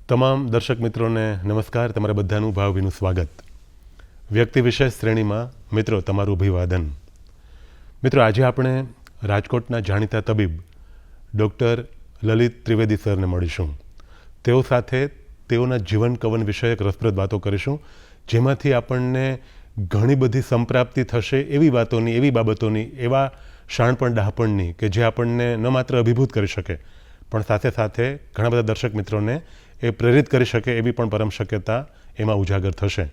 તમામ દર્શક મિત્રોને નમસ્કાર. તમારા બધાનું ભાવભીનું સ્વાગત. વ્યક્તિ વિશેષ શ્રેણીમાં મિત્રો તમારું અભિવાદન. મિત્રો, આજે આપણે રાજકોટના જાણીતા તબીબ ડૉક્ટર લલિત ત્રિવેદી સરને મળીશું. તેઓ સાથે તેઓના જીવન કવન વિષયક રસપ્રદ વાતો કરીશું, જેમાંથી આપણને ઘણી બધી સંપ્રાપ્તિ થશે એવી વાતોની, એવી બાબતોની, એવા શાણપણ ડહાપણની કે જે આપણને ન માત્ર અભિભૂત કરી શકે પણ સાથે સાથે ઘણા બધા દર્શક મિત્રોને એ પ્રેરિત કરી શકે એવી પણ પરમ શક્યતા એમાં ઉજાગર થશે.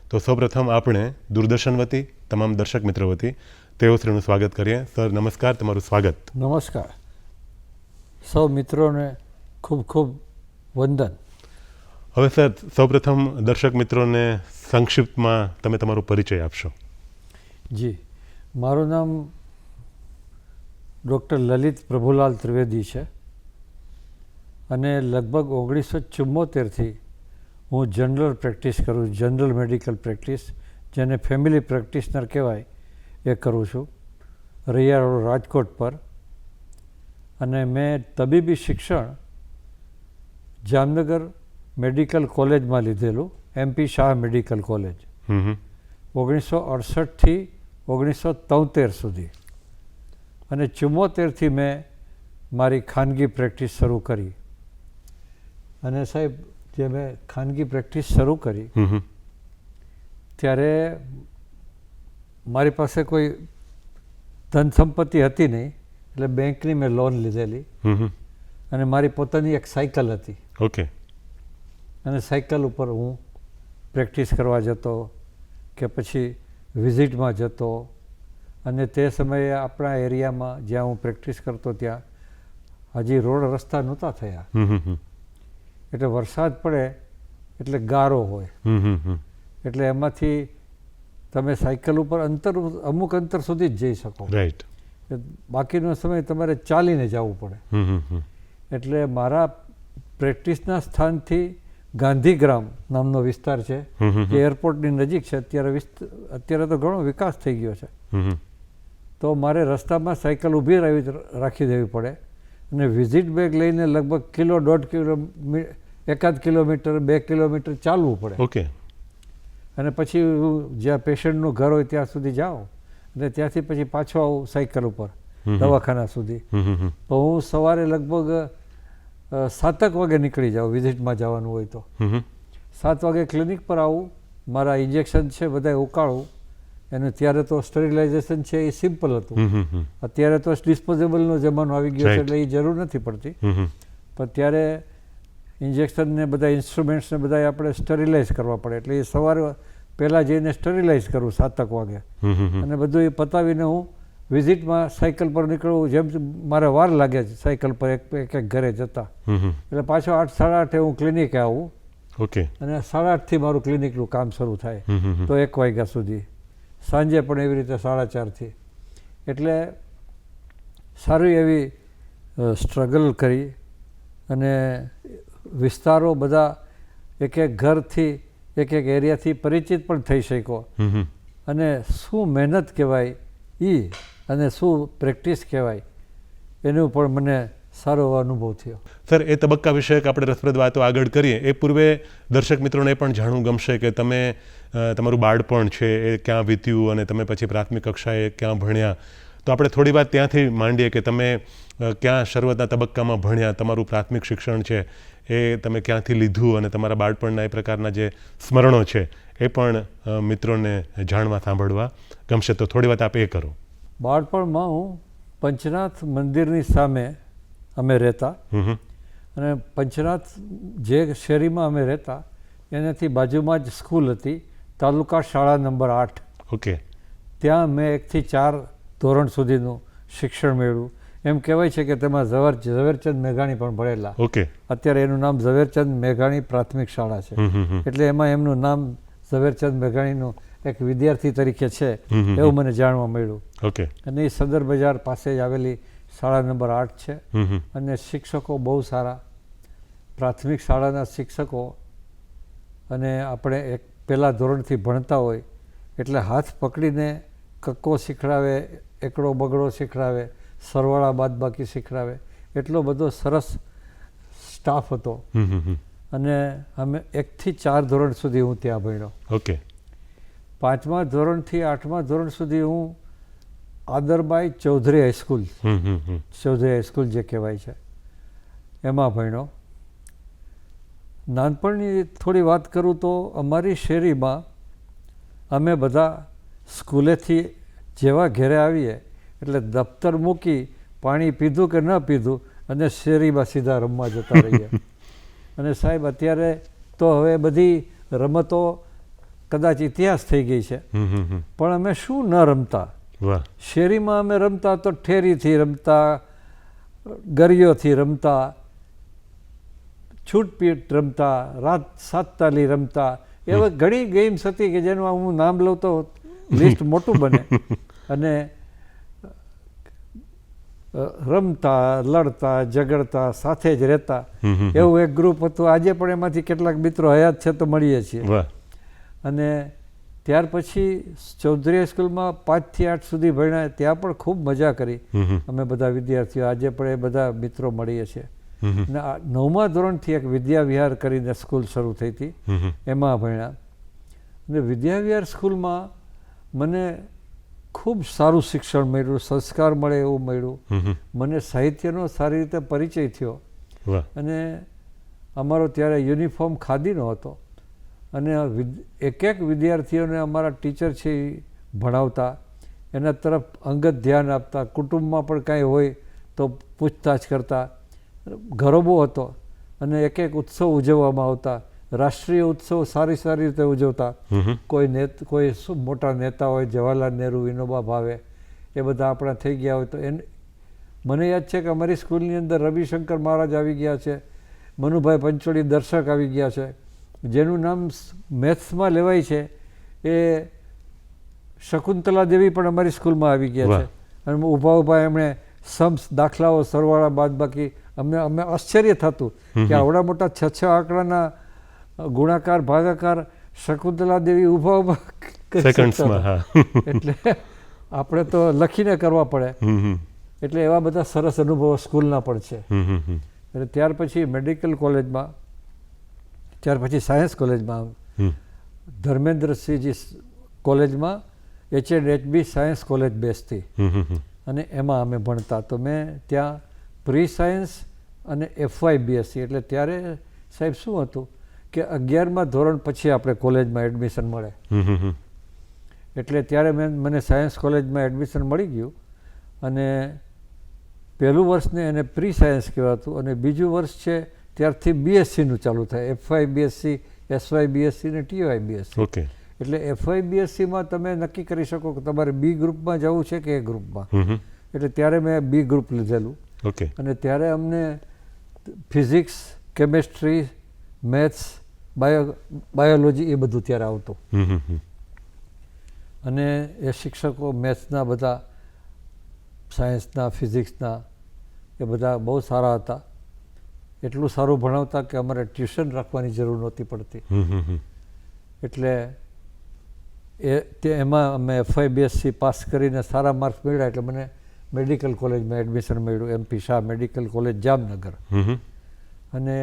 તો સૌપ્રથમ આપણે દૂરદર્શન વતી, તમામ દર્શક મિત્રો વતી તેઓ શ્રીનું સ્વાગત કરીએ. સર નમસ્કાર, તમારું સ્વાગત. નમસ્કાર. સૌ મિત્રોને ખૂબ ખૂબ વંદન. હવે સર, સૌપ્રથમ દર્શક મિત્રોને સંક્ષિપ્તમાં તમે તમારો પરિચય આપશો. જી, મારું નામ ડૉક્ટર લલિત પ્રભુલાલ ત્રિવેદી છે અને લગભગ 1974થી હું જનરલ પ્રેક્ટિસ કરું છું. જનરલ મેડિકલ પ્રેક્ટિસ, જેને ફેમિલી પ્રેક્ટિશનર કહેવાય, એ કરું છું રૈયા રોડ રાજકોટ પર. અને મેં તબીબી શિક્ષણ જામનગર મેડિકલ કોલેજમાં લીધેલું, MP શાહ મેડિકલ કોલેજ, 1968થી 1973 સુધી. અને 74થી મેં મારી ખાનગી પ્રેક્ટિસ શરૂ કરી. અને સાહેબ, જે મેં ખાનગી પ્રેક્ટિસ શરૂ કરી ત્યારે મારી પાસે કોઈ ધન સંપત્તિ હતી નહીં, એટલે બેંકની મેં લોન લીધેલી અને મારી પોતાની એક સાયકલ હતી. ઓકે. અને સાયકલ ઉપર હું પ્રેક્ટિસ કરવા જતો કે પછી વિઝિટમાં જતો. અને તે સમયે આપણા એરિયામાં જ્યાં હું પ્રેક્ટિસ કરતો ત્યાં હજી રોડ રસ્તા નહોતા થયા, એટલે વરસાદ પડે એટલે ગારો હોય, એટલે એમાંથી તમે સાયકલ ઉપર અમુક અંતર સુધી જ જઈ શકો. રાઈટ. બાકીનો સમય તમારે ચાલીને જવું પડે. એટલે મારા પ્રેક્ટિસના સ્થાનથી ગાંધીગ્રામ નામનો વિસ્તાર છે, જે એરપોર્ટની નજીક છે. અત્યારે તો ઘણો વિકાસ થઈ ગયો છે. તો મારે રસ્તામાં સાયકલ ઊભી રાખી દેવી પડે અને વિઝિટ બેગ લઈને લગભગ 1.5 કિલો, 1 કિલોમીટર, 2 કિલોમીટર ચાલવું પડે. ઓકે. અને પછી હું જ્યાં પેશન્ટનું ઘર હોય ત્યાં સુધી જાઉં અને ત્યાંથી પછી પાછો આવું સાયકલ ઉપર દવાખાના સુધી. તો હું સવારે લગભગ 7 વાગે નીકળી જાઉં, વિઝિટમાં જવાનું હોય તો 7 વાગે ક્લિનિક પર આવું. મારા ઇન્જેક્શન છે બધા ઉકાળું. એનું ત્યારે તો સ્ટરીલાઇઝેશન છે એ સિમ્પલ હતું. અત્યારે તો ડિસ્પોઝેબલનો જમાનો આવી ગયો છે, એટલે એ જરૂર નથી પડતી. પણ ત્યારે ઇન્જેક્શનને બધા ઇન્સ્ટ્રુમેન્ટ્સને બધા આપણે સ્ટરીલાઇઝ કરવા પડે, એટલે એ સવારે પહેલાં જઈને સ્ટરીલાઇઝ કરું 7 વાગે. અને બધું એ પતાવીને હું વિઝિટમાં સાયકલ પર નીકળું. જેમ મારે વાર લાગે છે સાયકલ પર એક ઘરે જતા, એટલે પાછો 8, 8:30 હું ક્લિનિકે આવું. ઓકે. અને 8:30થી મારું ક્લિનિકનું કામ શરૂ થાય તો 1 વાગ્યા સુધી. સાંજે પણ એવી રીતે 4:30થી. એટલે સારી એવી સ્ટ્રગલ કરી અને વિસ્તારો બધા એક ઘરથી, એક એરિયાથી પરિચિત પણ થઈ શક્યો. અને શું મહેનત કહેવાય એ અને શું પ્રેક્ટિસ કહેવાય એનું પણ મને સારો અનુભવ થયો. સર, એ તબક્કા વિષયક આપણે રસપ્રદ વાતો આગળ કરીએ એ પૂર્વે દર્શક મિત્રોને પણ જાણવું ગમશે કે તમે તમારું બાળપણ છે એ ક્યાં વીત્યું અને તમે પછી પ્રાથમિક કક્ષાએ ક્યાં ભણ્યા. તો આપણે થોડી વાત ત્યાંથી માંડીએ કે તમે ક્યાં શરૂઆતના તબક્કામાં ભણ્યા, તમારું પ્રાથમિક શિક્ષણ છે એ તમે ક્યાંથી લીધું અને તમારા બાળપણના એ પ્રકારના જે સ્મરણો છે એ પણ મિત્રોને જાણવા, સાંભળવા ગમશે. તો થોડી વાત આપ એ કરો. બાળપણમાં હું પંચનાથ મંદિરની સામે અમે રહેતા. અને પંચનાથ જે શેરીમાં અમે રહેતા એનાથી બાજુમાં જ સ્કૂલ હતી, તાલુકા શાળા નંબર 8. ઓકે. ત્યાં મેં 1 થી 4 ધોરણ સુધીનું શિક્ષણ મેળવ્યું. એમ કહેવાય છે કે તેમાં ઝવેરચંદ મેઘાણી પણ ભણેલા. ઓકે. અત્યારે એનું નામ ઝવેરચંદ મેઘાણી પ્રાથમિક શાળા છે, એટલે એમાં એમનું નામ ઝવેરચંદ મેઘાણીનું એક વિદ્યાર્થી તરીકે છે એવું મને જાણવા મળ્યું. ઓકે. અને એ સદર બજાર પાસે જ આવેલી શાળા નંબર 8 છે. અને શિક્ષકો બહુ સારા, પ્રાથમિક શાળાના શિક્ષકો. અને આપણે એક પહેલાં ધોરણથી ભણતા હોય એટલે હાથ પકડીને કક્કો શીખડાવે, એકડો બગડો શીખડાવે, સરવાળા બાદબાકી શીખડાવે, એટલો બધો સરસ સ્ટાફ હતો. અને અમે 1 થી 4 ધોરણ સુધી હું ત્યાં ભણ્યો. ઓકે. 5મા ધોરણથી 8મા ધોરણ સુધી હું આદરબાઈ ચૌધરી હાઈસ્કૂલ, ચૌધરી હાઈસ્કૂલ જે કહેવાય છે એમાં ભણ્યો. નાનપણની થોડી વાત કરું તો અમારી શેરીમાં અમે બધા સ્કૂલેથી જેવા ઘેરે આવીએ એટલે દફતર મૂકી પાણી પીધું કે ન પીધું અને શેરીમાં સીધા રમવા જતા રહીએ. અને સાહેબ અત્યારે તો હવે બધી રમતો કદાચ ઇતિહાસ થઈ ગઈ છે, પણ અમે શું ન રમતા. શેરીમાં અમે રમતા તો ઠેરીથી રમતા, ગરિયોથી રમતા, છૂટપીટ રમતા, રાત સાતતાલી રમતા. એવા ઘણી ગેમ્સ હતી કે જેનું હું નામ લઉં તો લિસ્ટ મોટું બને. અને રમતા, લડતા, ઝઘડતા, સાથે જ રહેતા, એવું એક ગ્રુપ હતું. આજે પણ એમાંથી કેટલાક મિત્રો હયાત છે તો મળીએ છીએ. અને ત્યાર પછી ચૌધરી સ્કૂલમાં 5 થી 8 સુધી ભણ્યા. ત્યાં પણ ખૂબ મજા કરી અમે બધા વિદ્યાર્થીઓ. આજે પણ એ બધા મિત્રો મળીએ છીએ. અને 9મા ધોરણથી એક વિદ્યા વિહાર કરીને સ્કૂલ શરૂ થઈ હતી, એમાં ભણ્યા. અને વિદ્યા વિહાર સ્કૂલમાં મને ખૂબ સારું શિક્ષણ મળ્યું, સંસ્કાર મળે એવું મળ્યું. મને સાહિત્યનો સારી રીતે પરિચય થયો. અને અમારો ત્યારે યુનિફોર્મ ખાદીનો હતો. અને એક વિદ્યાર્થીઓને અમારા ટીચર છે એ ભણાવતા, એના તરફ અંગત ધ્યાન આપતા, કુટુંબમાં પણ કાંઈ હોય તો પૂછતાછ કરતા. ગરબો હતો અને એક ઉત્સવ ઉજવવામાં આવતા. રાષ્ટ્રીય ઉત્સવ સારી રીતે ઉજવતા. કોઈ મોટા નેતા હોય, જવાહરલાલ નહેરુ, વિનોબા ભાવે, એ બધા આપણા થઈ ગયા હોય તો મને યાદ છે કે અમારી સ્કૂલની અંદર રવિશંકર મહારાજ આવી ગયા છે, મનુભાઈ પંચોળી દર્શક આવી ગયા છે. જેનું નામ મેથ્સમાં લેવાય છે એ શકુંતલા દેવી પણ અમારી સ્કૂલમાં આવી ગયા છે. અને ઊભા એમણે સમ્સ, દાખલાઓ, સરવાળા, બાદબાકી, અમે આશ્ચર્ય થતું કે આવડા મોટા 6 આંકડાના ગુણાકાર, ભાગાકાર શકુંતલા દેવી ઊભા એટલે આપણે તો લખીને કરવા પડે. એટલે એવા બધા સરસ અનુભવો સ્કૂલના પણ છે. એટલે ત્યાર પછી મેડિકલ કોલેજમાં, ત્યાર પછી સાયન્સ કોલેજમાં, ધર્મેન્દ્રસિંહજી કોલેજમાં HNHB સાયન્સ કોલેજ બેસતી અને એમાં અમે ભણતા. તો મેં ત્યાં પ્રી સાયન્સ અને FYBSc, એટલે ત્યારે સાહેબ શું હતું કે 11મા ધોરણ પછી આપણે કોલેજમાં એડમિશન મળે. એટલે ત્યારે મને સાયન્સ કોલેજમાં એડમિશન મળી ગયું. અને પહેલું વર્ષને એને પ્રી સાયન્સ કહેવાતું અને બીજું વર્ષ છે ત્યારથી BScનું ચાલુ થાય. FYBSc, SYBSc ને TYBSc. એટલે FYBScમાં તમે નક્કી કરી શકો કે તમારે B ગ્રુપમાં જવું છે કે A ગ્રુપમાં. એટલે ત્યારે મેં B ગ્રુપ લીધેલું. અને ત્યારે અમને ફિઝિક્સ, કેમેસ્ટ્રી, મેથ્સ, બાયોલોજી એ બધું ત્યારે આવતું. અને એ શિક્ષકો મેથ્સના બધા, સાયન્સના, ફિઝિક્સના એ બધા બહુ સારા હતા. એટલું સારું ભણાવતા કે અમારે ટ્યુશન રાખવાની જરૂર નહોતી પડતી. એટલે એમાં અમે FYBSc પાસ કરીને સારા માર્ક્સ મળ્યા એટલે મને મેડિકલ કોલેજમાં એડમિશન મળ્યું, MP Shah medical college, Jamnagar. અને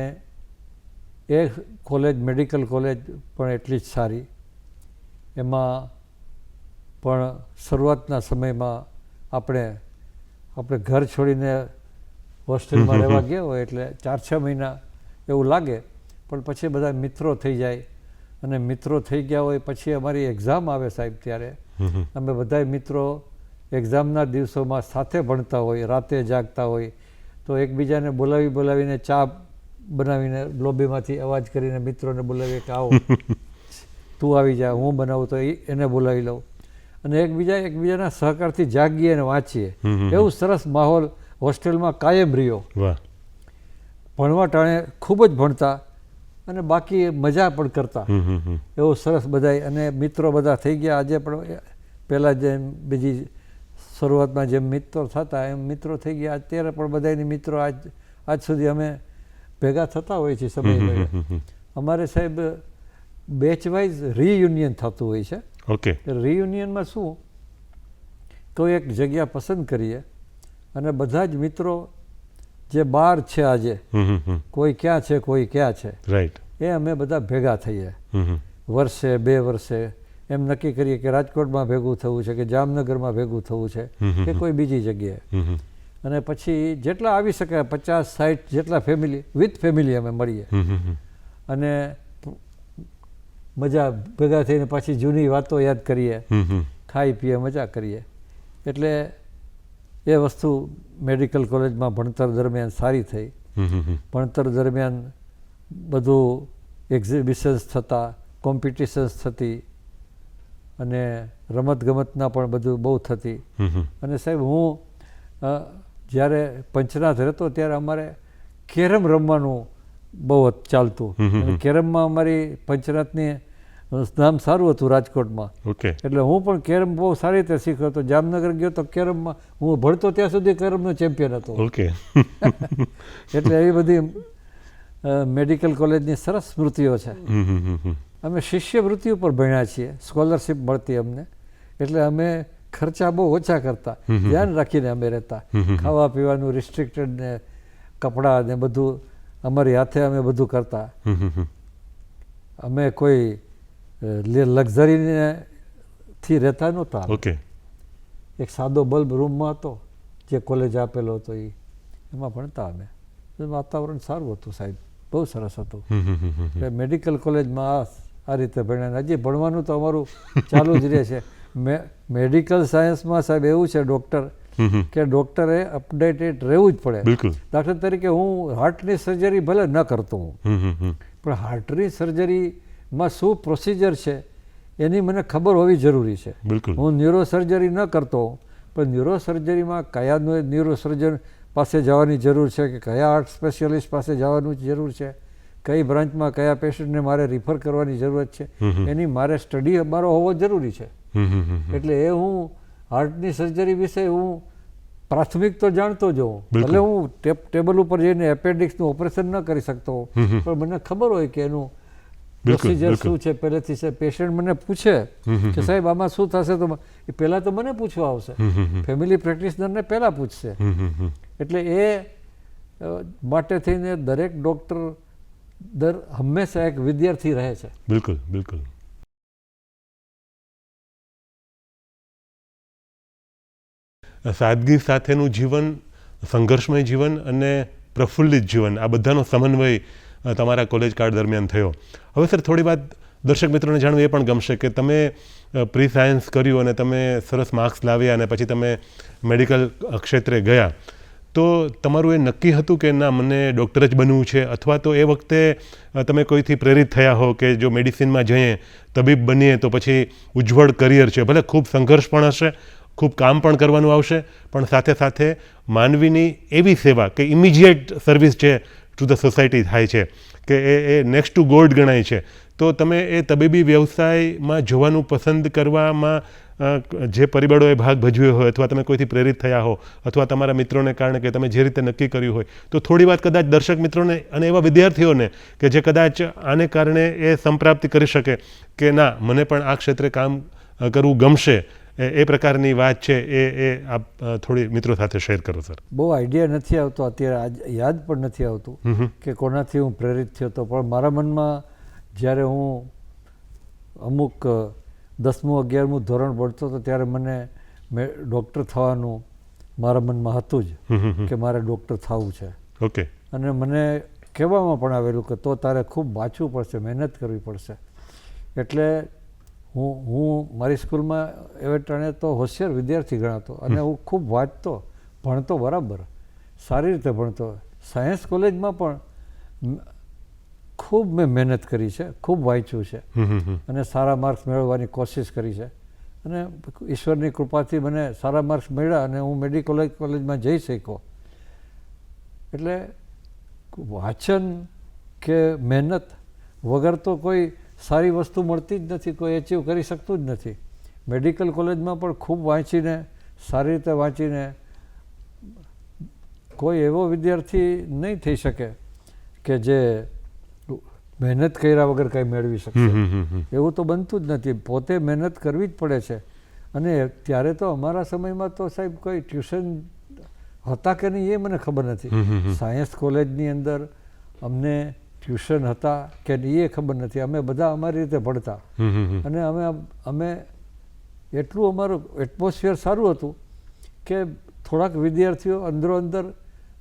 એ કોલેજ, મેડિકલ કોલેજ પણ એટલી જ સારી. એમાં પણ શરૂઆતના સમયમાં આપણે ઘર છોડીને હોસ્ટેલમાં રહેવા ગયા હોય એટલે 4-6 મહિના એવું લાગે, પણ પછી બધા મિત્રો થઈ જાય. અને મિત્રો થઈ ગયા હોય પછી અમારી એક્ઝામ આવે સાહેબ, ત્યારે અમે બધા મિત્રો એક્ઝામના દિવસોમાં સાથે ભણતા હોય, રાતે જાગતા હોય. તો એકબીજાને બોલાવીને ચા બનાવીને લોબીમાંથી અવાજ કરીને મિત્રોને બોલાવીએ કે આવો તું આવી જા, હું બનાવું તો એને બોલાવી લઉં. અને એકબીજાના સહકારથી જાગીએ અને વાંચીએ. એવું સરસ માહોલ હોસ્ટેલમાં કાયમ રહ્યો. ભણવા ટાણે ખૂબ જ ભણતા અને બાકી મજા પણ કરતા. એવું સરસ બધાય. અને મિત્રો બધા થઈ ગયા. આજે પણ પહેલાં જેમ બીજી શરૂઆતમાં જેમ મિત્રો થતા એમ મિત્રો થઈ ગયા. અત્યારે પણ બધાની મિત્રો આજ સુધી અમે ભેગા થતા હોય છે સમય. અમારે સાહેબ બેચ વાઇઝ રિયુનિયન થતું હોય છે. રિયુનિયનમાં શું, કોઈ એક જગ્યા પસંદ કરીએ અને બધા જ મિત્રો જે બહાર છે આજે, કોઈ ક્યાં છે કોઈ ક્યાં છે, રાઈટ. એ અમે બધા ભેગા થઈએ વર્ષે 2 વર્ષે એમ નક્કી કરીએ કે રાજકોટમાં ભેગું થવું છે કે જામનગરમાં ભેગું થવું છે કે કોઈ બીજી જગ્યાએ, અને પછી જેટલા આવી શકે 50-60 જેટલા ફેમિલી વિથ ફેમિલી અમે મળીએ અને મજા ભેગા થઈને પાછી જૂની વાતો યાદ કરીએ, ખાઈ પીએ મજા કરીએ. એટલે એ વસ્તુ મેડિકલ કોલેજમાં ભણતર દરમિયાન સારી થઈ. ભણતર દરમિયાન બધું એક્ઝિબિશન્સ થતા, કોમ્પિટિશન્સ થતી અને રમતગમતના પણ બધું બહુ થતી. અને સાહેબ હું જ્યારે પંચનાથ રહેતો ત્યારે અમારે કેરમ રમવાનું બહુ ચાલતું. અને કેરમમાં અમારી પંચનાથની નામ સારું હતું રાજકોટમાં. ઓકે. એટલે હું પણ કેરમ બહુ સારી રીતે શીખ્યો હતો. જામનગર ગયો તો કેરમમાં હું ભણતો ત્યાં સુધી કેરમનો ચેમ્પિયન હતો. ઓકે. એટલે એવી બધી મેડિકલ કોલેજની સરસ સ્મૃતિઓ છે. અમે શિષ્યવૃત્તિ ઉપર ભણ્યા છીએ, સ્કોલરશીપ મળતી અમને, એટલે અમે ખર્ચા બહુ ઓછા કરતા, ધ્યાન રાખીને અમે રહેતા. ખાવા પીવાનું રિસ્ટ્રિક્ટેડ ને કપડાં ને બધું અમારી હાથે અમે બધું કરતા. અમે કોઈ લક્ઝરીથી રહેતા નહોતા. ઓકે. એક સાદો બલ્બ રૂમમાં હતો જે કોલેજ આપેલો હતો, એમાં ભણતા અમે. વાતાવરણ સારું હતું સાહેબ, બહુ સરસ હતું. એટલે મેડિકલ કોલેજમાં આ રીતે ભણ્યા. હજી ભણવાનું તો અમારું ચાલુ જ રહે છે. મેડિકલ સાયન્સમાં સાહેબ એવું છે ડૉક્ટર કે ડૉક્ટરે અપડેટેડ રહેવું જ પડે. બિલકુલ. દાખલા તરીકે હું હાર્ટની સર્જરી ભલે ન કરતો હું, પણ હાર્ટની સર્જરીમાં શું પ્રોસિજર છે એની મને ખબર હોવી જરૂરી છે. બિલકુલ. હું ન્યુરો સર્જરી ન કરતો, પણ ન્યુરો સર્જરીમાં કયા ન્યુરો સર્જન પાસે જવાની જરૂર છે કે કયા હાર્ટ સ્પેશિયાલિસ્ટ પાસે જવાનું જરૂર છે, કઈ બ્રાન્ચમાં કયા પેશન્ટને મારે રિફર કરવાની જરૂરત છે, એની મારે સ્ટડી મારો હોવો જરૂરી છે. એટલે એ હું હાર્ટની સર્જરી વિશે હું પ્રાથમિક તો જાણતો જ હોઉં. ભલે હું ટેબલ ઉપર જઈને એપેન્ડિક્સનું ઓપરેશન ન કરી શકતો, પણ મને ખબર હોય કે એનું પ્રોસિજર શું છે પહેલેથી છે. પેશન્ટ મને પૂછે કે સાહેબ આમાં શું થશે, તો એ પહેલાં તો મને પૂછવા આવશે, ફેમિલી પ્રેક્ટિશનરને પહેલાં પૂછશે. એટલે એ માટે થઈને દરેક ડૉક્ટર હંમેશા એક વિદ્યાર્થી રહે છે. બિલકુલ બિલકુલ. સાદગી સાથેનું જીવન, સંઘર્ષમય જીવન અને પ્રફુલ્લિત જીવન, આ બધાનો સમન્વય તમારા કોલેજ કાળ દરમિયાન થયો. હવે સર થોડી વાત દર્શક મિત્રોને જાણવું એ પણ ગમશે કે તમે પ્રી સાયન્સ કર્યું અને તમે સરસ માર્ક્સ લાવ્યા અને પછી તમે મેડિકલ ક્ષેત્રે ગયા, તો તમારું એ નક્કી હતું કે ના મને ડૉક્ટર જ બનવું છે, અથવા તો એ વખતે તમે કોઈથી પ્રેરિત થયા હો કે જો મેડિસિનમાં જઈએ, તબીબ બનીએ તો પછી ઉજ્જવળ કરિયર છે, ભલે ખૂબ સંઘર્ષ પણ હશે, ખૂબ કામ પણ કરવાનું આવશે, પણ સાથે સાથે માનવીની એવી સેવા કે ઇમિજિએટ સર્વિસ છે ટુ ધ સોસાયટી થાય છે કે એ નેક્સ્ટ ટુ ગોડ ગણાય છે. તો તમે એ તબીબી વ્યવસાયમાં જવાનું પસંદ કરવામાં જે પરિબળોએ ભાગ ભજવ્યો હોય, અથવા તમે કોઈથી પ્રેરિત થયા હો, અથવા તમારા મિત્રોને કારણે કે તમે જે રીતે નક્કી કર્યું હોય, તો થોડી વાત કદાચ દર્શક મિત્રોને અને એવા વિદ્યાર્થીઓને કે જે કદાચ આને કારણે એ સંપ્રાપ્તિ કરી શકે કે ના મને પણ આ ક્ષેત્રે કામ કરવું ગમશે, એ પ્રકારની વાત છે, એ આપ થોડી મિત્રો સાથે શેર કરો સર. બહુ આઈડિયા નથી આવતો અત્યારે, યાદ પણ નથી આવતું કે કોનાથી હું પ્રેરિત થયો હતો. પણ મારા મનમાં જ્યારે હું અમુક 10મું 11મું ધોરણ ભણતો હતો ત્યારે મને ડૉક્ટર થવાનું મારા મનમાં હતું જ કે મારે ડૉક્ટર થવું છે. ઓકે. અને મને કહેવામાં પણ આવેલું કે તો તારે ખૂબ વાંચવું પડશે, મહેનત કરવી પડશે. એટલે હું મારી સ્કૂલમાં એવા ટાણે તો હોશિયાર વિદ્યાર્થી ગણાતો અને હું ખૂબ વાંચતો, ભણતો, બરાબર સારી રીતે ભણતો. સાયન્સ કોલેજમાં પણ ખૂબ મેં મહેનત કરી છે, ખૂબ વાંચ્યું છે અને સારા માર્ક્સ મેળવવાની કોશિશ કરી છે. અને ઈશ્વરની કૃપાથી મને સારા માર્ક્સ મળ્યા અને હું મેડિકલ કોલેજમાં જઈ શક્યો. એટલે વાંચન કે મહેનત વગર તો કોઈ સારી વસ્તુ મળતી જ નથી, કોઈ એચીવ કરી શકતું જ નથી. મેડિકલ કોલેજમાં પણ ખૂબ વાંચીને, સારી રીતે વાંચીને કોઈ એવો વિદ્યાર્થી નહીં થઈ શકે કે જે મહેનત કર્યા વગર કંઈ મેળવી શકશે. એવું તો બનતું જ નથી. પોતે મહેનત કરવી જ પડે છે. અને ત્યારે તો અમારા સમયમાં તો સાહેબ કોઈ ટ્યુશન હતા કે નહીં એ મને ખબર નથી. સાયન્સ કોલેજની અંદર અમને ટ્યુશન હતા કે નહીં એ ખબર નથી. અમે બધા અમારી રીતે ભણતા અને અમે એટલું અમારું એટમોસ્ફિયર સારું હતું કે થોડાક વિદ્યાર્થીઓ અંદરો અંદર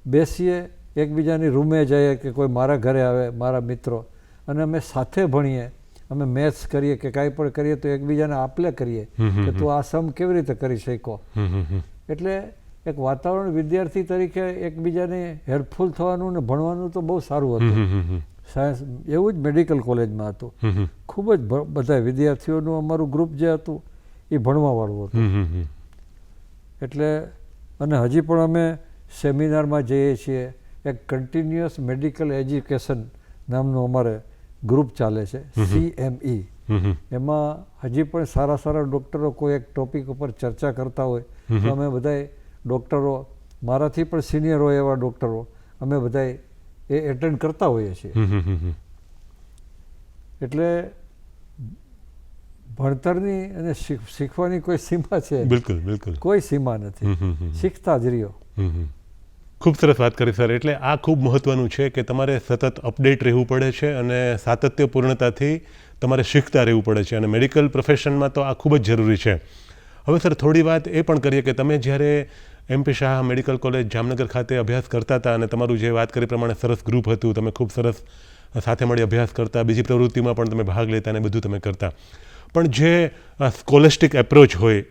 બેસીએ, એકબીજાની રૂમે જઈએ કે કોઈ મારા ઘરે આવે, મારા મિત્રો, અને અમે સાથે ભણીએ. અમે મેથ્સ કરીએ કે કાંઈ પણ કરીએ તો એકબીજાને આપલે કરીએ કે તું આ સમ કેવી રીતે કરી શકો. એટલે એક વાતાવરણ વિદ્યાર્થી તરીકે એકબીજાને હેલ્પફુલ થવાનું ને ભણવાનું તો બહુ સારું હતું. સાયન્સ એવું જ મેડિકલ કોલેજમાં હતું. ખૂબ જ બધા વિદ્યાર્થીઓનું અમારું ગ્રુપ જે હતું એ ભણવાવાળું હતું. એટલે અને હજી પણ અમે સેમિનારમાં જઈએ છીએ. એક કન્ટિન્યુઅસ મેડિકલ એજ્યુકેશન નામનું અમારે ગ્રુપ ચાલે છે, CME. એમાં હજી પણ સારા સારા ડૉક્ટરો કોઈ એક ટોપિક ઉપર ચર્ચા કરતા હોય તો અમે બધાએ ડૉક્ટરો, મારાથી પણ સિનિયર હોય એવા ડૉક્ટરો, અમે બધાએ એ એટેન્ડ કરતા હોઈએ છીએ. એટલે ભણતરની અને શીખવાની કોઈ સીમા છે? બિલકુલ બિલકુલ કોઈ સીમા નથી. શીખતા જ રહ્યો. ખૂબ સરસ વાત કરી સર. એટલે આ ખૂબ મહત્ત્વનું છે કે તમારે સતત અપડેટ રહેવું પડે છે અને સાતત્યપૂર્ણતાથી તમારે શીખતા રહેવું પડે છે, અને મેડિકલ પ્રોફેશનમાં તો આ ખૂબ જ જરૂરી છે. હવે સર થોડી વાત એ પણ કરીએ કે તમે જ્યારે MP Shah medical college Jamnagar ખાતે અભ્યાસ કરતા હતા અને તમારું જે વાત કરી પ્રમાણે સરસ ગ્રુપ હતું, તમે ખૂબ સરસ સાથે મળી અભ્યાસ કરતા, બીજી પ્રવૃત્તિમાં પણ તમે ભાગ લેતા અને બધું તમે કરતા, પણ જે સ્કોલેસ્ટિક એપ્રોચ હોય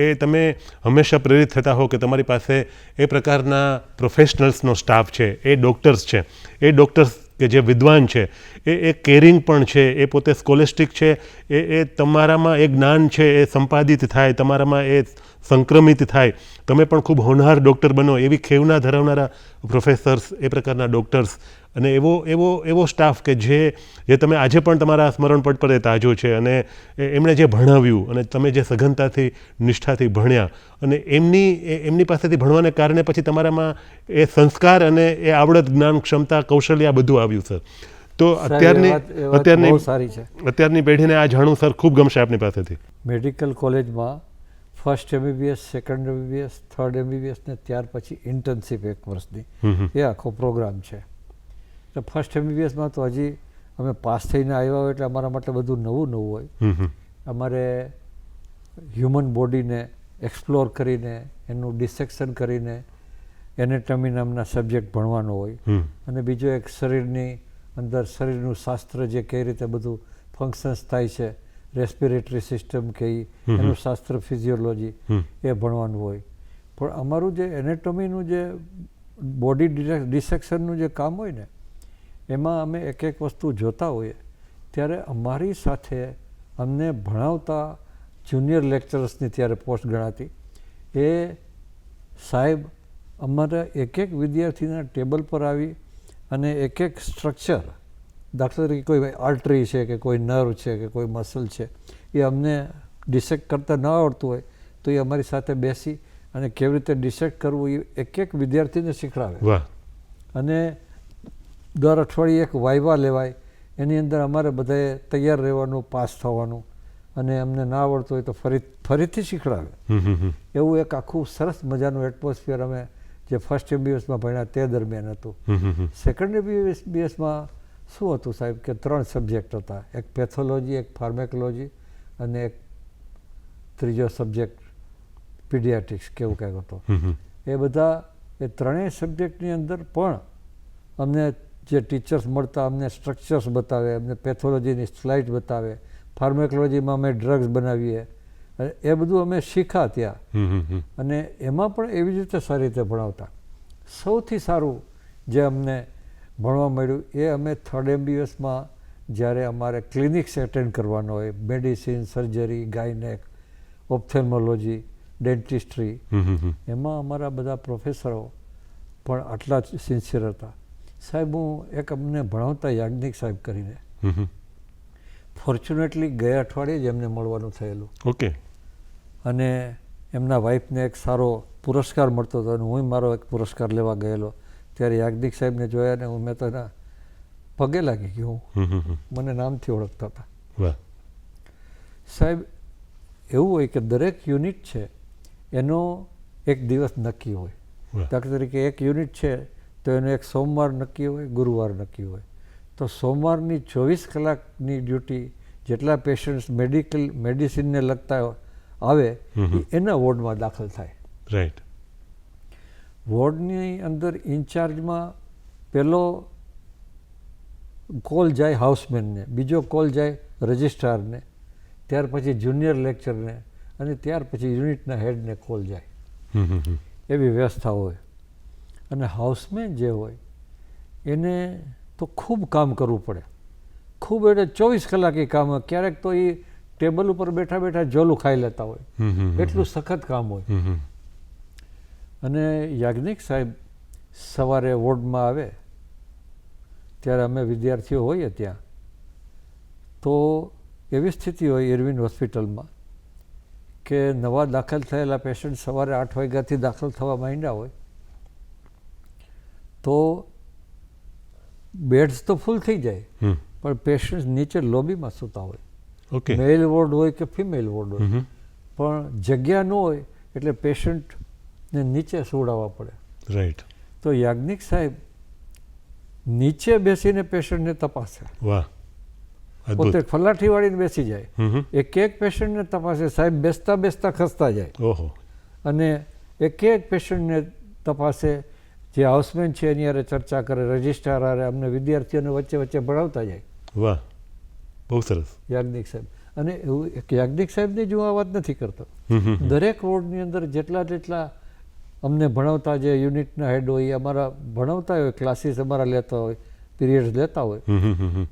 એ તમે હંમેશા પ્રેરિત થતા હો કે તમારી પાસે એ પ્રકારના પ્રોફેશનલ્સનો સ્ટાફ છે, એ ડૉક્ટર્સ છે, એ ડૉક્ટર્સ કે જે વિદ્વાન છે, એ કેરિંગ પણ છે, એ પોતે સ્કોલેસ્ટિક છે, એ તમારામાં એ જ્ઞાન છે એ સંપાદિત થાય, તમારામાં એ સંક્રમિત થાય, તમે પણ ખૂબ હોનહાર ડૉક્ટર બનો, એવી ખેવના ધરાવનારા પ્રોફેસર્સ, એ પ્રકારના ડૉક્ટર્સ અને એવો સ્ટાફ કે જે તમે આજે પણ તમારા સ્મરણપટ પર એ તાજો છે, અને એમણે જે ભણાવ્યું અને તમે જે સઘનતાથી નિષ્ઠાથી ભણ્યા અને એમની પાસેથી ભણવાને કારણે પછી તમારામાં એ સંસ્કાર અને એ આવડત, જ્ઞાન, ક્ષમતા, કૌશલ્ય આ બધું આવ્યું સર. તો અત્યારની પેઢીને આ જાણવું સર ખૂબ ગમશે આપની પાસેથી. મેડિકલ કોલેજમાં first MBBS, second MBBS, third MBBS ને ત્યાર પછી ઇન્ટર્નશીપ 1 વર્ષની, એ આખો પ્રોગ્રામ છે. એટલે ફર્સ્ટ MBBSમાં તો હજી અમે પાસ થઈને આવ્યા હોય એટલે અમારા માટે બધું નવું હોય. અમારે હ્યુમન બોડીને એક્સપ્લોર કરીને, એનું ડિસેક્શન કરીને એનેટમી નામના સબ્જેક્ટ ભણવાનો હોય, અને બીજો એક શરીરની અંદર શરીરનું શાસ્ત્ર, જે કઈ રીતે બધું ફંક્શન્સ થાય છે, રેસ્પિરેટરી સિસ્ટમ કે એનું શાસ્ત્ર, ફિઝિયોલોજી, એ ભણવાનું હોય. પણ અમારું જે એનેટોમીનું જે બોડી ડિસેક્શનનું જે કામ હોય ને, એમાં અમે એક એક વસ્તુ જોતા હોઈએ ત્યારે અમારી સાથે અમને ભણાવતા જુનિયર લેક્ચરર્સની ત્યારે પોસ્ટ ગણાતી, એ સાહેબ અમારા એક એક વિદ્યાર્થીના ટેબલ પર આવી અને એક એક સ્ટ્રક્ચર, દાખલા તરીકે કોઈ આર્ટરી છે કે કોઈ નર્વ છે કે કોઈ મસલ છે, એ અમને ડિસેક્ટ કરતાં ન આવડતું હોય તો એ અમારી સાથે બેસી અને કેવી રીતે ડિસેક્ટ કરવું એ એક એક વિદ્યાર્થીને શીખડાવે. અને દર અઠવાડિયે એક વાઇવા લેવાય, એની અંદર અમારે બધાએ તૈયાર રહેવાનું, પાસ થવાનું, અને અમને ના આવડતું હોય તો ફરીથી શીખડાવે. એવું એક આખું સરસ મજાનું એટમોસ્ફિયર અમે જે ફર્સ્ટ MBBSમાં ભણ્યા તે દરમિયાન હતું. સેકન્ડ MBBSમાં શું હતું સાહેબ કે 3 સબ્જેક્ટ હતા, એક પેથોલોજી, એક ફાર્મેકોલોજી અને એક ત્રીજો સબ્જેક્ટ પીડિયાટ્રિક્સ કેવું કંઈક હતો. એ બધા એ ત્રણેય સબ્જેક્ટની અંદર પણ અમને જે ટીચર્સ મળતા અમને સ્ટ્રક્ચર્સ બતાવે, અમને પેથોલોજીની સ્લાઇડ બતાવે, ફાર્મેકોલોજીમાં અમે ડ્રગ્સ બનાવીએ, એ બધું અમે શીખ્યા ત્યાં. અને એમાં પણ એવી જ રીતે સારી રીતે ભણાવતા. સૌથી સારું જે અમને ભણવા મળ્યું એ અમે થર્ડ MBBSમાં જ્યારે અમારે ક્લિનિક્સ એટેન્ડ કરવાનો હોય, મેડિસિન, સર્જરી, ગાયનેક, ઓપ્થેલ્મોલોજી, ડેન્ટિસ્ટ્રી, એમાં અમારા બધા પ્રોફેસરો પણ આટલા જ સિન્સિયર હતા. સાહેબ હું એક અમને ભણાવતા યાજ્ઞિક સાહેબ કરીને, ફોર્ચ્યુનેટલી ગયા અઠવાડિયે જ એમને મળવાનું થયેલું. ઓકે. અને એમના વાઈફને એક સારો પુરસ્કાર મળતો હતો અને હું મારો એક પુરસ્કાર લેવા ગયેલો, ત્યારે યાજ્ઞિક સાહેબને જોયા ને મેં તો એના પગે લાગી ગયો. મને નામથી ઓળખતા હતા. સાહેબ એવું હોય કે દરેક યુનિટ છે એનો એક દિવસ નક્કી હોય. વાહ. દાખલા તરીકે એક યુનિટ છે તો એનો એક સોમવાર નક્કી હોય, ગુરુવાર નક્કી હોય. તો સોમવારની 24 કલાકની ડ્યુટી જેટલા પેશન્ટ્સ મેડિસિનને લગતા આવે એ એના વોર્ડમાં દાખલ થાય. રાઈટ. વોર્ડની અંદર ઇન્ચાર્જમાં પહેલો કોલ જાય હાઉસમેનને, બીજો કોલ જાય રજિસ્ટ્રારને, ત્યાર પછી જુનિયર લેક્ચરને અને ત્યાર પછી યુનિટના હેડને કોલ જાય. એવી વ્યવસ્થા હોય. અને હાઉસમેન જે હોય એને તો ખૂબ કામ કરવું પડે, ખૂબ એટલે 24 કલાક એ કામ હોય. ક્યારેક તો એ ટેબલ ઉપર બેઠા બેઠા જોલું ખાઈ લેતા હોય, એટલું સખત કામ હોય. અને યાજ્ઞિક સાહેબ સવારે વોર્ડમાં આવે ત્યારે અમે વિદ્યાર્થીઓ હોઈએ ત્યાં, તો એવી સ્થિતિ હોય ઇરવિન હોસ્પિટલમાં કે નવા દાખલ થયેલા પેશન્ટ સવારે 8 વાગ્યાથી દાખલ થવા માંડ્યા હોય તો બેડ્સ તો ફૂલ થઈ જાય, પણ પેશન્ટ નીચે લોબીમાં સૂતા હોય. ઓકે. મેલ વોર્ડ હોય કે ફિમેલ વોર્ડ હોય, પણ જગ્યા ન હોય એટલે પેશન્ટને નીચે સુવડાવવા પડે. રાઈટ. તો યાજ્ઞિક સાહેબ નીચે બેસીને પેશન્ટને તપાસે. વાહ. પોતે અદ્ભુત. ફલાઠી વાળીને બેસી જાય, એક પેશન્ટને તપાસે. સાહેબ બેસતા બેસતા ખસતા જાય ઓહો. અને એક પેશન્ટને તપાસે. જે હાઉસમેન છે એની હારે ચર્ચા કરે, રજિસ્ટ્રાર હારે, અમને વિદ્યાર્થીઓને વચ્ચે વચ્ચે ભણાવતા જાય વાહ, બહુ સરસ. યાજ્ઞિક સાહેબ. અને એવું એક યાજ્ઞિક સાહેબની જ હું આ વાત નથી કરતો, દરેક વોર્ડની અંદર જેટલા અમને ભણાવતા જે યુનિટના હેડ હોય એ અમારા ભણાવતા હોય, ક્લાસીસ અમારા લેતા હોય, પીરિયડ્સ લેતા હોય,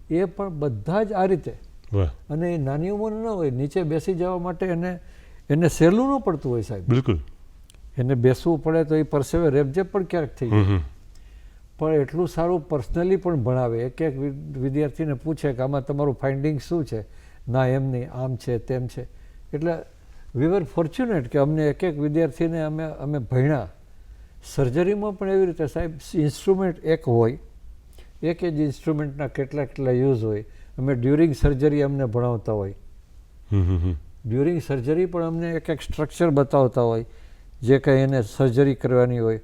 એ પણ બધા જ આ રીતે. વાહ. અને એ નાની ઉંમર ન હોય, નીચે બેસી જવા માટે એને સહેલું ન પડતું હોય સાહેબ. બિલકુલ. એને બેસવું પડે તો એ પરસેવે રેપજેપ પણ ક્યારેક થઈ જાય. પણ એટલું સારું પર્સનલી પણ ભણાવે. એક વિદ્યાર્થીને પૂછે કે આમાં તમારું ફાઇન્ડિંગ શું છે? ના એમ નહીં, આમ છે તેમ છે. એટલે વી વર ફોર્ચ્યુનેટ કે અમને એક વિદ્યાર્થીને અમે ભણ્યા. સર્જરીમાં પણ એવી રીતે સાહેબ ઇન્સ્ટ્રુમેન્ટ એક હોય, એક જ ઇન્સ્ટ્રુમેન્ટના કેટલા યુઝ હોય. અમે ડ્યુરિંગ સર્જરી અમને ભણાવતા હોય, ડ્યુરિંગ સર્જરી પણ અમને એક સ્ટ્રક્ચર બતાવતા હોય જે કંઈ એને સર્જરી કરવાની હોય.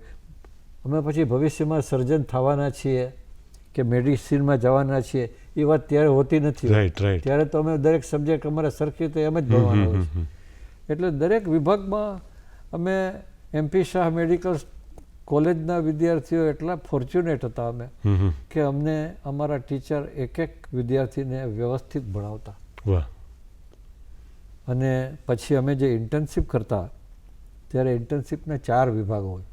અમે પછી ભવિષ્યમાં સર્જન થવાના છીએ કે મેડિસિનમાં જવાના છીએ એ વાત ત્યારે હોતી નથી. Right right. ત્યારે તો અમે દરેક સબ્જેક્ટ અમારે સરખી રીતે એમ જ ભણવાના હોય છે. એટલે દરેક વિભાગમાં અમે MP શાહ મેડિકલ કોલેજના વિદ્યાર્થીઓ એટલા ફોર્ચ્યુનેટ હતા અમે કે અમને અમારા ટીચર એક વિદ્યાર્થીને વ્યવસ્થિત ભણાવતા. વાહ. અને પછી અમે જે ઇન્ટર્નશીપ કરતા ત્યારે ઇન્ટર્નશીપના 4 વિભાગ હોય,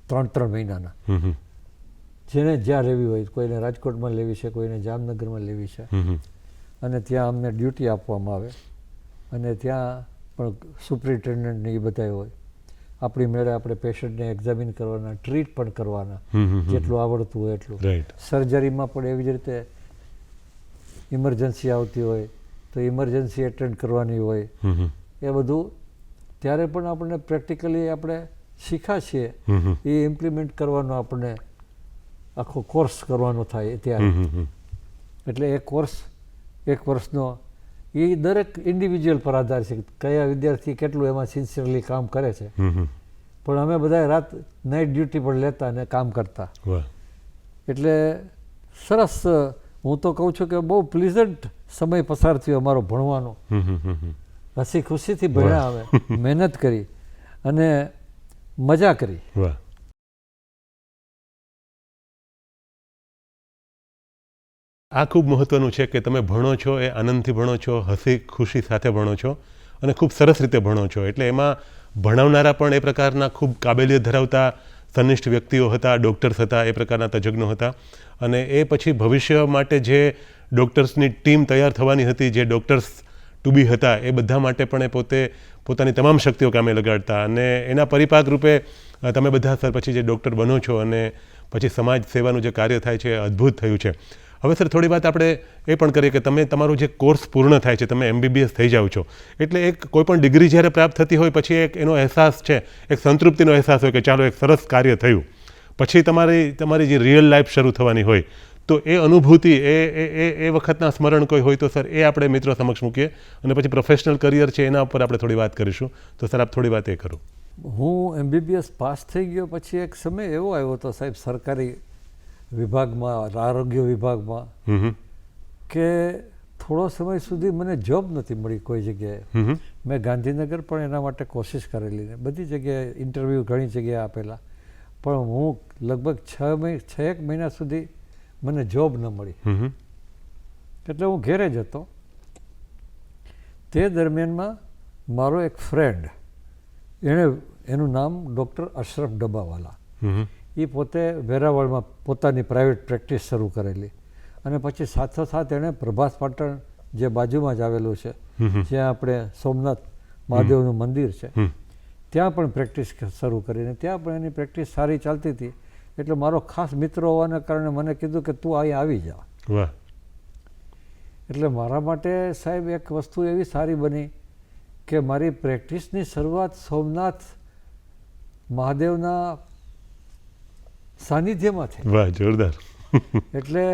3 મહિનાના. જેને જ્યાં લેવી હોય, કોઈને રાજકોટમાં લેવી છે, કોઈને જામનગરમાં લેવી છે. અને ત્યાં અમને ડ્યુટી આપવામાં આવે અને ત્યાં પણ સુપ્રિન્ટેન્ડન્ટ ને એ બધા હોય. આપણી મેળે આપણે પેશન્ટને એક્ઝામિન કરવાના, ટ્રીટ પણ કરવાના, જેટલું આવડતું હોય એટલું. રાઈટ. સર્જરીમાં પણ એવી જ રીતે ઇમરજન્સી આવતી હોય તો ઇમરજન્સી એટેન્ડ કરવાની હોય. એ બધું ત્યારે પણ આપણને પ્રેક્ટિકલી આપણે શીખ્યા છીએ. એ ઇમ્પ્લિમેન્ટ કરવાનો આપણને આખો કોર્સ કરવાનો થાય ત્યારે. એટલે એ કોર્સ 1 વર્ષનો એ દરેક ઇન્ડિવિજ્યુઅલ પર આધાર છે કયા વિદ્યાર્થી કેટલું એમાં સિન્સિયરલી કામ કરે છે. પણ અમે બધા રાત નાઇટ ડ્યુટી પણ લેતા અને કામ કરતા. એટલે સરસ. હું તો કહું છું કે બહુ પ્લીઝન્ટ સમય પસાર થયો અમારો ભણવાનો. હસી ખુશીથી ભણ્યા અમે, મહેનત કરી અને મજા કરી. વાહ. આ ખૂબ મહત્વનું છે કે તમે ભણો છો એ આનંદથી ભણો છો, હસી ખુશી સાથે ભણો છો અને ખૂબ સરસ રીતે ભણો છો. એટલે એમાં ભણાવનારા પણ એ પ્રકારના ખૂબ કાબેલિયત ધરાવતા સંનિષ્ઠ વ્યક્તિઓ હતા, ડૉક્ટર્સ હતા, એ પ્રકારના તજજ્ઞો હતા. અને એ પછી ભવિષ્ય માટે જે ડૉક્ટર્સની ટીમ તૈયાર થવાની હતી, જે ડૉક્ટર્સ ટુ બી હતા, એ બધા માટે પણ એ પોતે પોતાની તમામ શક્તિઓ કામે લગાડતા. અને એના પરિપાક રૂપે તમે બધા સર પછી જે ડૉક્ટર બનો છો અને પછી સમાજ સેવાનું જે કાર્ય થાય છે એ અદ્ભુત થયું છે. હવે સર થોડી વાત આપણે એ પણ કરીએ કે તમે તમારું જે કોર્સ પૂર્ણ થાય છે, તમે MBBS થઈ જાઓ છો, એટલે એક કોઈપણ ડિગ્રી જ્યારે પ્રાપ્ત થતી હોય પછી એક એનો અહેસાસ છે, એક સંતૃપ્તિનો અહેસાસ હોય કે ચાલો એક સરસ કાર્ય થયું. પછી તમારી જે રિયલ લાઈફ શરૂ થવાની હોય તો એ અનુભૂતિ એ વખતના સ્મરણ કોઈ હોય તો સર એ આપણે મિત્રો સમક્ષ મૂકીએ અને પછી પ્રોફેશનલ કરિયર છે એના ઉપર આપણે થોડી વાત કરીશું. તો સર આપ થોડી વાત એ કરો. હું MBBS પાસ થઈ ગયો પછી એક સમય એવો આવ્યો હતો સાહેબ સરકારી વિભાગમાં, આરોગ્ય વિભાગમાં, કે થોડો સમય સુધી મને જોબ નથી મળી કોઈ જગ્યાએ. મેં ગાંધીનગર પણ એના માટે કોશિશ કરેલી ને બધી જગ્યાએ ઇન્ટરવ્યૂ ઘણી જગ્યાએ આપેલા, પણ હું લગભગ 6 મહિના સુધી મને જોબ ન મળી. એટલે હું ઘેરે જ હતો. તે દરમિયાનમાં મારો એક ફ્રેન્ડ, એનું નામ ડૉક્ટર અશરફ ડબ્બાવાલા, એ પોતે વેરાવળમાં પોતાની પ્રાઇવેટ પ્રેક્ટિસ શરૂ કરેલી અને પછી સાથોસાથ એણે પ્રભાસ પાટણ જે બાજુમાં જ આવેલું છે, જ્યાં આપણે સોમનાથ મહાદેવનું મંદિર છે, ત્યાં પણ પ્રેક્ટિસ શરૂ કરીને ત્યાં પણ એની પ્રેક્ટિસ સારી ચાલતી હતી. એટલે મારો ખાસ મિત્ર હોવાના કારણે મને કીધું કે તું અહીં આવી જા. એટલે મારા માટે સાહેબ એક વસ્તુ એવી સારી બની કે મારી પ્રેક્ટિસની શરૂઆત સોમનાથ મહાદેવના સાનિધ્યમાં થઈ. વાહ, જોરદાર. એટલે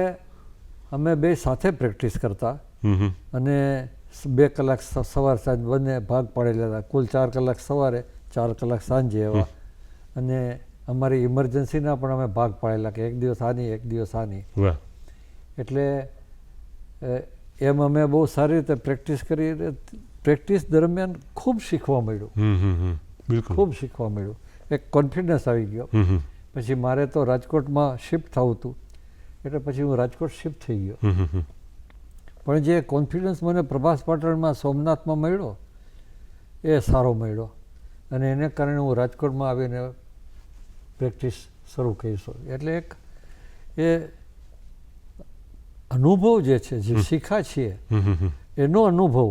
અમે બે સાથે પ્રેક્ટિસ કરતા અને 2 કલાક સવાર સાંજ બંને ભાગ પાડેલા હતા. કુલ 4 કલાક સવારે, 4 કલાક સાંજે એવા. અને અમારી ઇમરજન્સીના પણ અમે ભાગ પાડેલા કે એક દિવસ આની એક દિવસ આની. એટલે એમ અમે બહુ સારી રીતે પ્રેક્ટિસ કરી. પ્રેક્ટિસ દરમિયાન ખૂબ શીખવા મળ્યું, ખૂબ શીખવા મળ્યું. એક કોન્ફિડન્સ આવી ગયો. પછી મારે તો રાજકોટમાં શિફ્ટ થવું હતું, એટલે પછી હું રાજકોટ શિફ્ટ થઈ ગયો. પણ જે કોન્ફિડન્સ મને પ્રભાસ પાટણમાં સોમનાથમાં મળ્યો એ સારો મળ્યો અને એને કારણે હું રાજકોટમાં આવીને પ્રેક્ટિસ શરૂ કરીશું. એટલે એક એ અનુભવ જે છે, જે શીખ્યા છીએ એનો અનુભવ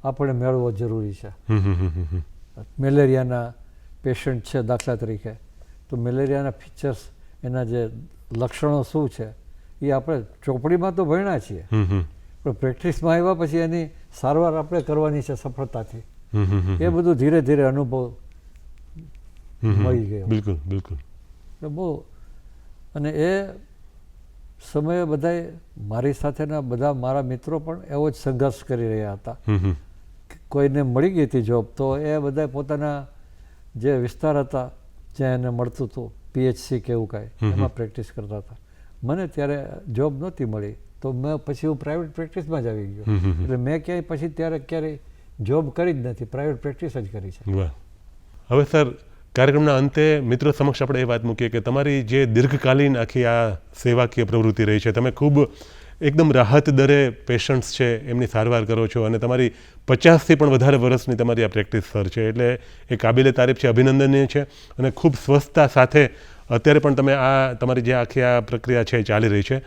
આપણે મેળવવો જરૂરી છે. મેલેરિયાના પેશન્ટ છે દાખલા તરીકે, તો મેલેરિયાના ફીચર્સ, એના જે લક્ષણો શું છે એ આપણે ચોપડીમાં તો ભણ્યા છીએ, પણ પ્રેક્ટિસમાં આવ્યા પછી એની સારવાર આપણે કરવાની છે સફળતાથી. એ બધું ધીરે ધીરે અનુભવ મળી ગયો. બિલકુલ બિલકુલ. બહુ. અને એ સમયે બધાએ મારી સાથેના બધા મારા મિત્રો પણ એવો જ સંઘર્ષ કરી રહ્યા હતા. કોઈને મળી ગઈ હતી જોબ તો એ બધા પોતાના જે વિસ્તાર હતા જ્યાં એને મળતું હતું, PHC કે એવું કાંઈ, એમાં પ્રેક્ટિસ કરતા હતા. મને ત્યારે જોબ નહોતી મળી તો મેં પછી હું પ્રાઇવેટ પ્રેક્ટિસમાં જ આવી ગયો. એટલે મેં ક્યાંય પછી ત્યારે ક્યારેય જોબ કરી જ નથી, પ્રાઇવેટ પ્રેક્ટિસ જ કરી છે. હવે સર, કાર્યક્રમના અંતે મિત્રો સમક્ષ આપણે એ વાત મૂકીએ કે તમારી જે દીર્ઘકાલીન આખી આ સેવાકીય પ્રવૃત્તિ રહી છે, તમે ખૂબ એકદમ રાહત દરે પેશન્ટ્સ છે એમની સારવાર કરો છો અને તમારી 50થી પણ વધારે વર્ષની તમારી આ પ્રેક્ટિસ સર છે, એટલે એ કાબિલે તારીફ છે, અભિનંદનીય છે. અને ખૂબ સ્વસ્થતા સાથે અત્યારે પણ તમે આ તમારી જે આખી આ પ્રક્રિયા છે એ ચાલી રહી છે.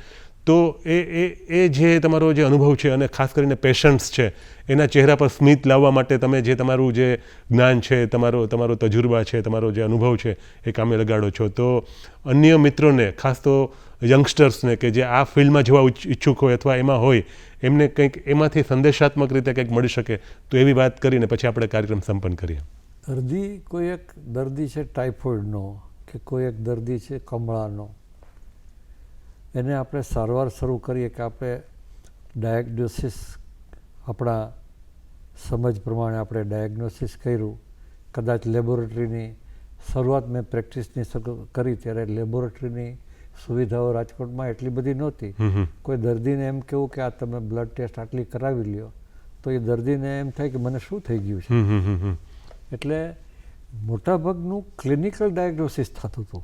તો એ જે તમારો જે અનુભવ છે અને ખાસ કરીને પેશન્ટ્સ છે એના ચહેરા પર સ્મિત લાવવા માટે તમે જે તમારું જે જ્ઞાન છે, તમારો તજુર્બા છે, તમારો જે અનુભવ છે એ કામે લગાડો છો. તો અન્ય મિત્રોને, ખાસ તો યંગસ્ટર્સને કે જે આ ફિલ્ડમાં જવા ઈચ્છુક હોય અથવા એમાં હોય, એમને કંઈક એમાંથી સંદેશાત્મક રીતે કંઈક મળી શકે તો એવી વાત કરીને પછી આપણે કાર્યક્રમ સંપન્ન કરીએ. કોઈ એક દર્દી છે ટાઇફોઇડનો કે કોઈ એક દર્દી છે કમળાનો, એને આપણે સારવાર શરૂ કરીએ કે આપણે ડાયગ્નોસિસ, આપણા સમજ પ્રમાણે આપણે ડાયગ્નોસિસ કર્યું, કદાચ લેબોરેટરીની શરૂઆત મેં પ્રેક્ટિસની કરી ત્યારે લેબોરેટરીની સુવિધાઓ રાજકોટમાં એટલી બધી નહોતી. કોઈ દર્દીને એમ કહેવું કે આ તમે બ્લડ ટેસ્ટ આટલી કરાવી લ્યો તો એ દર્દીને એમ થાય કે મને શું થઈ ગયું છે. એટલે મોટાભાગનું ક્લિનિકલ ડાયગ્નોસિસ થતું હતું.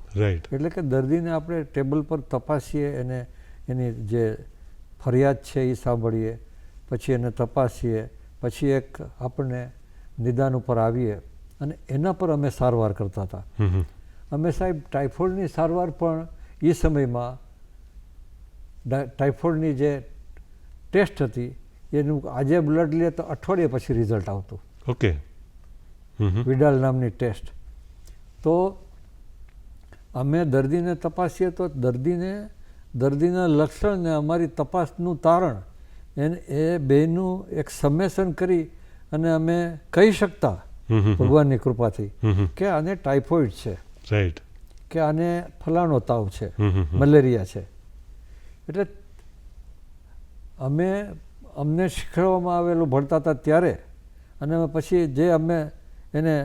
એટલે કે દર્દીને આપણે ટેબલ પર તપાસીએ, એને એની જે ફરિયાદ છે એ સાંભળીએ, પછી એને તપાસીએ, પછી એક આપણને નિદાન ઉપર આવીએ અને એના પર અમે સારવાર કરતા હતા. અમે સાહેબ ટાઇફોઇડની સારવાર પણ એ સમયમાં ટાઇફોઇડની જે ટેસ્ટ હતી એનું આજે બ્લડ લે તો અઠવાડિયા પછી રિઝલ્ટ આવતું. ઓકે. વિડાલ નામની ટેસ્ટ. તો અમે દર્દીને તપાસીએ તો દર્દીના લક્ષણને અમારી તપાસનું તારણ એ બેનું એક સમેશન કરી અને અમે કહી શકતા ભગવાનની કૃપાથી કે આને ટાઇફોઇડ છે, રાઈટ, કે આને ફલાણો તાવ છે, મલેરિયા છે. એટલે અમને શીખવવામાં આવેલું ભણતા હતા ત્યારે, અને પછી જે અમે એને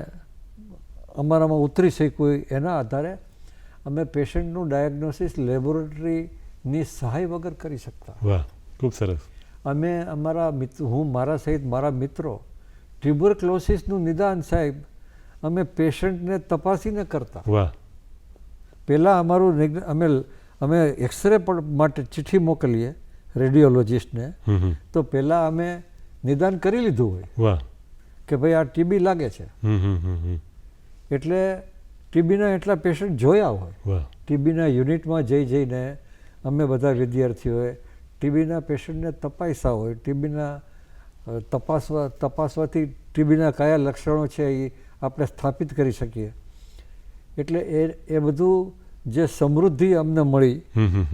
અમારામાં ઉતરી શક્યું એના આધારે અમે પેશન્ટનું ડાયગ્નોસિસ લેબોરેટરીની સહાય વગર કરી શકતા. વાહ, ખૂબ સરસ. અમે અમારા હું મારા સહિત મારા મિત્રો ટ્યુબરક્લોસિસનું નિદાન સાહેબ અમે પેશન્ટને તપાસીને કરતા. વાહ. પહેલાં અમારું અમે એક્સરે માટે ચિઠ્ઠી મોકલીએ રેડિયોલોજિસ્ટને, તો પહેલાં અમે નિદાન કરી લીધું હોય. વાહ. કે ભાઈ આ ટીબી લાગે છે, એટલે ટીબીના એટલા પેશન્ટ જોયા હોય. વાહ. ટીબીના યુનિટમાં જઈને અમે બધા વિદ્યાર્થીઓએ ટીબીના પેશન્ટને તપાસ્યા હોય. ટીબીના તપાસવાથી ટીબીના કયા લક્ષણો છે એ આપણે સ્થાપિત કરી શકીએ. એટલે એ બધું જે સમૃદ્ધિ અમને મળી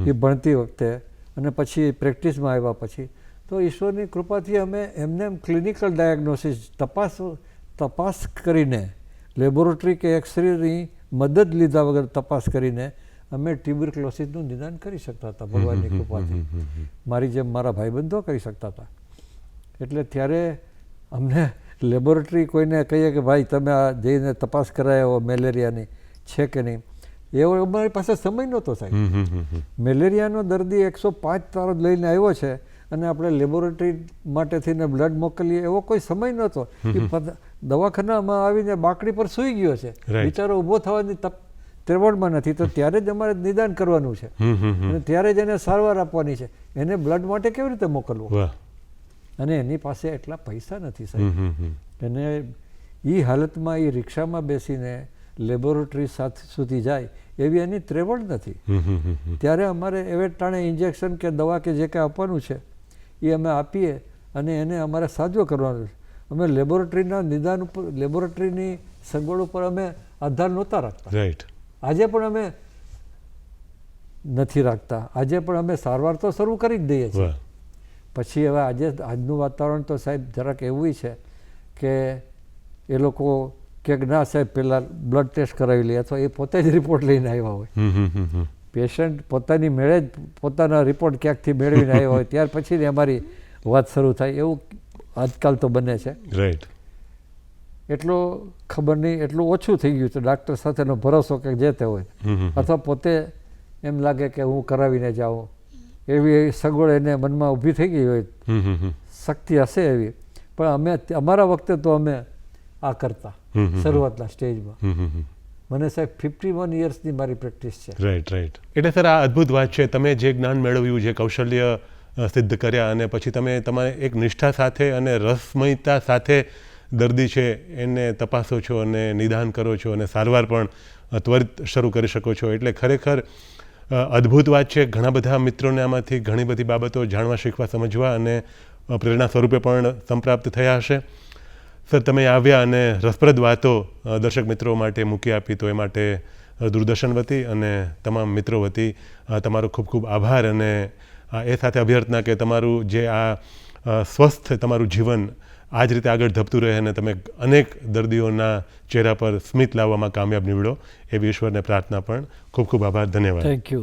એ ભણતી વખતે અને પછી પ્રેક્ટિસમાં આવ્યા પછી, તો ઈશ્વરની કૃપાથી અમે એમને એમ ક્લિનિકલ ડાયગ્નોસિસ તપાસ કરીને લેબોરેટરી કે એક્સરેની મદદ લીધા વગર તપાસ કરીને અમે ટ્યુબરક્લોસિસનું નિદાન કરી શકતા હતા ભગવાનની કૃપાથી. મારી જેમ મારા ભાઈબંધો કરી શકતા હતા. એટલે ત્યારે અમને લેબોરેટરી કોઈને કહીએ કે ભાઈ તમે આ જઈને તપાસ કરાયો મેલેરિયાની છે કે નહીં, એવો અમારી પાસે સમય નહોતો સાહેબ. મેલેરિયાનો દર્દી 105 તારો લઈને આવ્યો છે અને આપણે લેબોરેટરી માટે થઈને બ્લડ મોકલીએ એવો કોઈ સમય નહોતો. દવાખાનામાં આવીને બાકડી પર સૂઈ ગયો છે, બિચારો ઊભો થવાની ત્રેવડમાં નથી, તો ત્યારે જ અમારે નિદાન કરવાનું છે અને ત્યારે જ એને સારવાર આપવાની છે. એને બ્લડ માટે કેવી રીતે મોકલવું? અને એની પાસે એટલા પૈસા નથી સાહેબ. એને એ હાલતમાં એ રિક્ષામાં બેસીને લેબોરેટરી સુધી જાય એવી એની ત્રેવડ નથી. ત્યારે અમારે એવે ટાણે ઇન્જેક્શન કે દવા કે જે કંઈ આપવાનું છે એ અમે આપીએ અને એને અમારે સાજો કરવાનો છે. અમે લેબોરેટરીના નિદાન ઉપર લેબોરેટરીની સગવડ ઉપર અમે આધાર નહોતા રાખતા. રાઈટ. આજે પણ અમે નથી રાખતા. આજે પણ અમે સારવાર તો શરૂ કરી જ દઈએ છીએ. પછી હવે આજનું વાતાવરણ તો સાહેબ જરાક એવું છે કે એ લોકો ક્યાંક ના સાહેબ પહેલાં બ્લડ ટેસ્ટ કરાવી લે અથવા એ પોતે જ રિપોર્ટ લઈને આવ્યા હોય. પેશન્ટ પોતાની મેળે જ પોતાના રિપોર્ટ ક્યાંકથી મેળવીને આવ્યા હોય ત્યાર પછી જ અમારી વાત શરૂ થાય, એવું આજકાલ તો બને છે. રાઈટ. એટલો ખબર નહીં, એટલું ઓછું થઈ ગયું છે ડાક્ટર સાથેનો ભરોસો કે જે તે હોય, અથવા પોતે એમ લાગે કે હું કરાવીને જાઉં એવી સગવડ એને મનમાં ઊભી થઈ ગઈ હોય, શક્તિ હશે એવી. પણ અમારા વખતે તો અમે આ કરતા શરૂઆતના સ્ટેજમાં. મને સાહેબ 51 યર્સની મારી પ્રેક્ટિસ છે. Right right. એટલે સર આ અદ્ભુત વાત છે. તમે જે જ્ઞાન મેળવ્યું, જે કૌશલ્ય સિદ્ધ કર્યા અને પછી તમે તમારે એક નિષ્ઠા સાથે અને રસમયતા સાથે દર્દી છે એને તપાસો છો અને નિદાન કરો છો અને સારવાર પણ ત્વરિત શરૂ કરી શકો છો. એટલે ખરેખર અદ્ભુત વાત છે. ઘણા બધા મિત્રોને આમાંથી ઘણી બધી બાબતો જાણવા, શીખવા, સમજવા અને પ્રેરણા સ્વરૂપે પણ સંપ્રાપ્ત થયા હશે. સર, તમે આવ્યા અને રસપ્રદ વાતો દર્શક મિત્રો માટે મૂકી આપી, તો એ માટે દૂરદર્શન વતી અને તમામ મિત્રો વતી તમારો ખૂબ ખૂબ આભાર. અને એ સાથે અભ્યર્થના કે તમારું જે આ સ્વસ્થ તમારું જીવન આ જ રીતે આગળ ધપતું રહે અને તમે અનેક દર્દીઓના ચહેરા પર સ્મિત લાવવામાં કામયાબ નીવડો, એવી ઈશ્વરને પ્રાર્થના. પણ ખૂબ ખૂબ આભાર. ધન્યવાદ. Thank you.